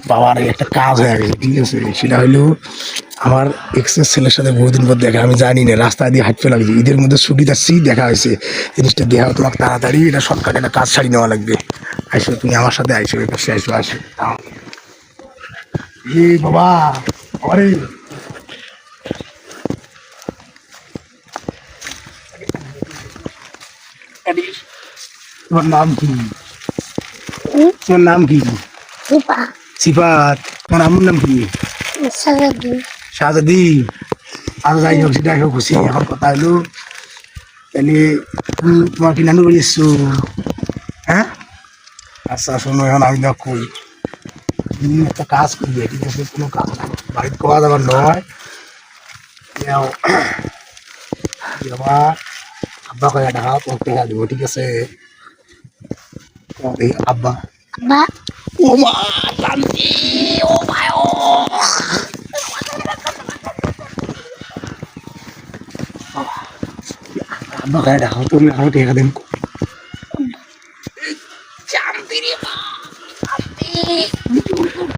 বাবার একটা কাজ হয়ে গেছে, ঠিক আছে? সেটা হইলো আমার এক্সের ছেলের সাথে বহুদিন পর দেখা, আমি জানি না, রাস্তা দিয়ে হাঁটতে লাগছে, ঈদের মধ্যে ছুটি যাচ্ছি, দেখা হয়েছে। জিনিসটা দেখা তোমাকে তাড়াতাড়ি, এটা শর্টকাটে একটা কাজ সারি নেওয়া লাগবে। আইসো, তুমি আমার সাথে আইসো, এ পাশে আইসো, আসো। এই বাবা, আরে তোমার নাম কি? তোমার নাম কি? সিফাত। তোমার আম্মুর নাম কি? শাহজাদি। আর যাই হোক, সেটা হোক খুশি। এখন কথা হলো, তাহলে তুমি তোমার কি নানু বাড়ি এসছো? হ্যাঁ, আচ্ছা শোনো, এখন আমি না কই, তুমি একটা কাজ করবে, ঠিক আছে? কোনো কাজ না, বাড়িতে কোয়া যাবার নয়। আমার আব্বা কয়া টাকা তোমাকে টাকা দেবো, ঠিক আছে? আব্বা, ও মা, শান্তি, ও ভাই, ও আব্বা কয়া টাকা তুমি আমার টাকা দেন। শান্তি রে মা, শান্তি।